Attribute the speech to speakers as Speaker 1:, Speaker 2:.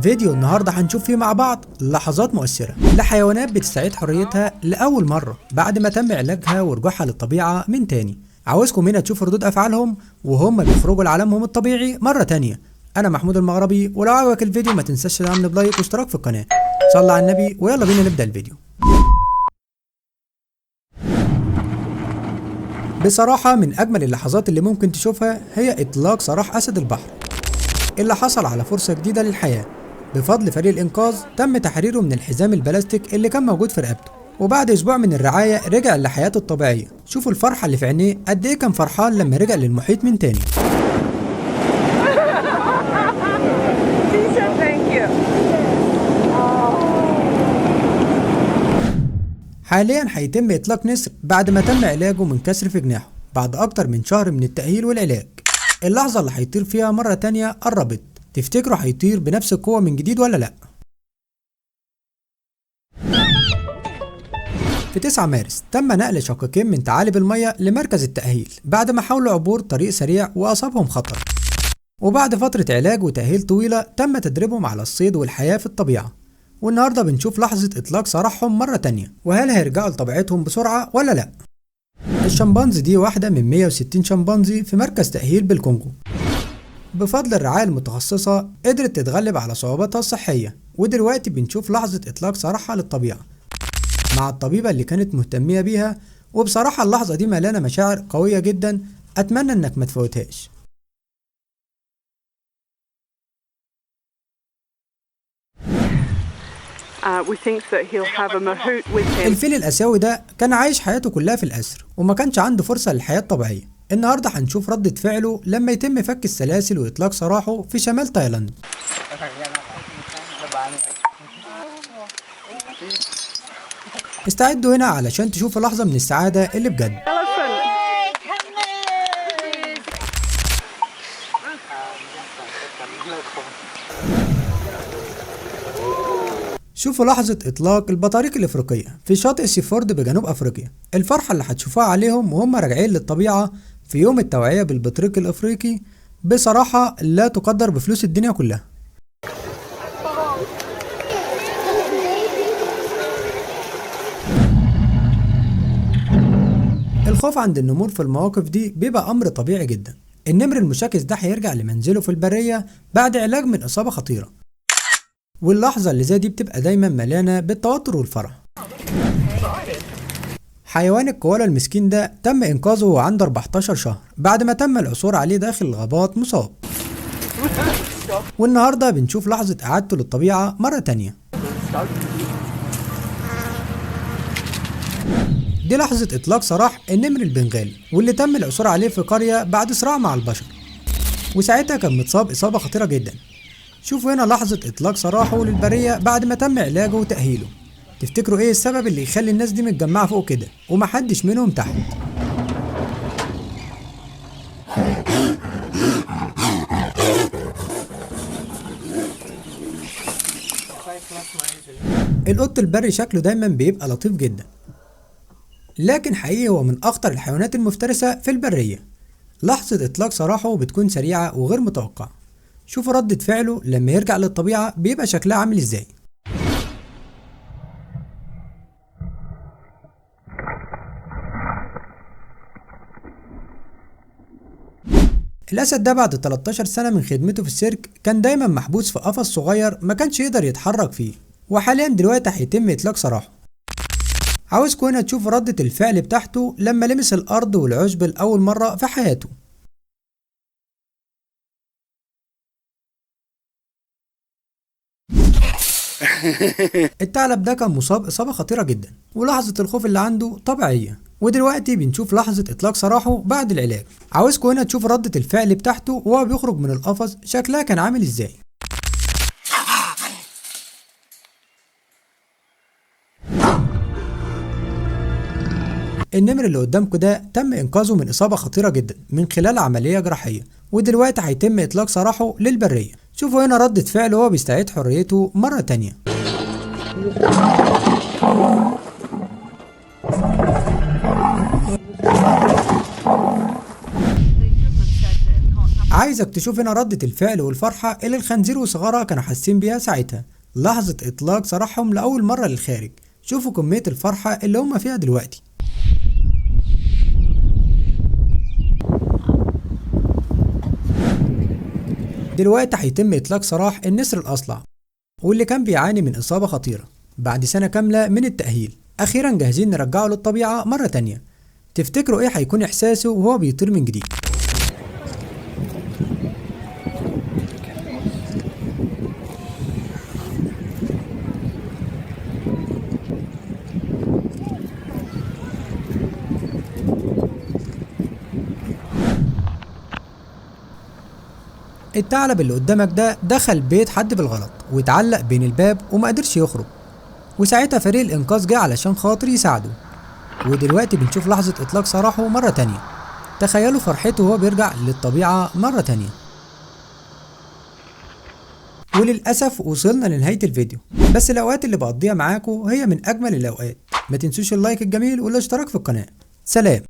Speaker 1: فيديو النهارده هنشوف فيه مع بعض لحظات مؤثرة لحيوانات بتستعيد حريتها لأول مرة بعد ما تم علاجها ورجوعها للطبيعة من تاني. عاوزكم هنا تشوفوا ردود أفعالهم وهم بيخرجوا لعالمهم الطبيعي مرة تانية. أنا محمود المغربي، ولو عجبك الفيديو ما تنساش تدعمني بلايك واشتراك في القناة. صلى على النبي ويلا بينا نبدأ الفيديو. بصراحة من أجمل اللحظات اللي ممكن تشوفها هي إطلاق سراح أسد البحر اللي حصل على فرصة جديدة للحياة بفضل فريق الإنقاذ. تم تحريره من الحزام البلاستيك اللي كان موجود في رقبته، وبعد أسبوع من الرعاية رجع لحياته الطبيعية. شوفوا الفرحة اللي في عينيه، قد إيه كان فرحان لما رجع للمحيط من تاني. حاليا هيتم إطلاق نسر بعد ما تم علاجه من كسر في جناحه بعد أكتر من شهر من التأهيل والعلاج. اللحظة اللي هيطير فيها مرة تانية قربت. تفتكروا هيطير بنفس القوة من جديد ولا لأ؟ في 9 مارس تم نقل شقيقين من ثعالب المية لمركز التأهيل بعد ما حاولوا عبور طريق سريع وأصابهم خطر. وبعد فترة علاج وتأهيل طويلة تم تدريبهم على الصيد والحياة في الطبيعة. والنهاردة بنشوف لحظة إطلاق سراحهم مرة تانية، وهل هيرجعوا لطبيعتهم بسرعة ولا لأ؟ الشمبانزي دي واحدة من 160 شمبانزي في مركز تأهيل بالكونغو. بفضل الرعاية المتخصصة قدرت تتغلب على صعوباتها الصحية، ودلوقتي بنشوف لحظة إطلاق سراحها للطبيعة مع الطبيبة اللي كانت مهتمية بيها. وبصراحة اللحظة دي مليانة مشاعر قوية جدا، أتمنى إنك ما تفوتهاش. الفيل الآسيوي ده كان عايش حياته كلها في الأسر وما كانش عنده فرصة للحياة الطبيعية. النهاردة هنشوف ردة فعله لما يتم فك السلاسل وإطلاق سراحه في شمال تايلاند. استعدوا هنا علشان تشوفوا لحظة من السعادة اللي بجد. شوفوا لحظة إطلاق البطاريق الإفريقية في شاطئ سيفورد بجنوب أفريقيا. الفرحة اللي هتشوفوها عليهم وهم راجعين للطبيعة في يوم التوعية بالبطريق الإفريقي بصراحة لا تقدر بفلوس الدنيا كلها. الخوف عند النمور في المواقف دي بيبقى أمر طبيعي جدا. النمر المشاكس ده هيرجع لمنزله في البرية بعد علاج من إصابة خطيرة، واللحظة اللي زي دي بتبقى دايما مليانة بالتوتر والفرح. حيوان الكوالا المسكين ده تم إنقاذه وهو عنده 14 شهر بعد ما تم العثور عليه داخل الغابات مصاب. والنهاردة بنشوف لحظة إعادته للطبيعة مرة تانية. دي لحظة إطلاق سراح النمر البنغالي واللي تم العثور عليه في قرية بعد صراع مع البشر، وساعتها كان متصاب إصابة خطيرة جدا. شوفوا هنا لحظة إطلاق سراحه للبرية بعد ما تم علاجه وتأهيله. تفتكروا إيه السبب اللي يخلي الناس دي متجمعة فوق كده ومحدش منهم تحت؟ القط البري شكله دايما بيبقى لطيف جدا، لكن حقيقي هو من أخطر الحيوانات المفترسة في البرية. لحظة إطلاق سراحه بتكون سريعة وغير متوقعة. شوفوا ردة فعله لما يرجع للطبيعة بيبقى شكلها عامل ازاي. الأسد ده بعد 13 سنة من خدمته في السيرك كان دايما محبوس في قفص صغير ما كانش يقدر يتحرك فيه، وحاليا دلوقتي هيتم إطلاق سراحه. عاوزكم هنا تشوفوا ردة الفعل بتاعته لما لمس الأرض والعشب لأول مرة في حياته. الثعلب ده كان مصاب إصابة خطيرة جدا، ولحظة الخوف اللي عنده طبيعية. ودلوقتي بنشوف لحظة إطلاق سراحه بعد العلاج. عاوزكم هنا تشوفوا ردة الفعل بتاعته وهو بيخرج من القفص شكلها كان عامل ازاي. النمر اللي قدامكم ده تم إنقاذه من إصابة خطيرة جدا من خلال عملية جراحية، ودلوقتي هيتم إطلاق سراحه للبرية. شوفوا هنا ردة فعله وهو بيستعيد حريته مرة تانية. عايزك تشوف هنا ردة الفعل والفرحة اللي الخنزير وصغارها كانوا حاسين بيها ساعتها لحظة إطلاق سراحهم لأول مرة للخارج. شوفوا كمية الفرحة اللي هم فيها دلوقتي. دلوقتي هيتم إطلاق سراح النسر الأصلع واللي كان بيعاني من إصابة خطيرة بعد سنة كاملة من التأهيل. أخيرا جاهزين نرجعه للطبيعة مرة تانية. تفتكروا إيه هيكون إحساسه وهو بيطير من جديد؟ الثعلب اللي قدامك ده دخل بيت حد بالغلط واتعلق بين الباب وما قدرش يخرج، وساعتها فريق الإنقاذ جه علشان خاطر يساعده. ودلوقتي بنشوف لحظة إطلاق سراحه مرة تانية. تخيلوا فرحته وهو بيرجع للطبيعة مرة تانية. وللأسف وصلنا لنهاية الفيديو، بس الأوقات اللي بقضيها معاكم هي من أجمل الأوقات. ما تنسوش اللايك الجميل والاشتراك في القناة. سلام.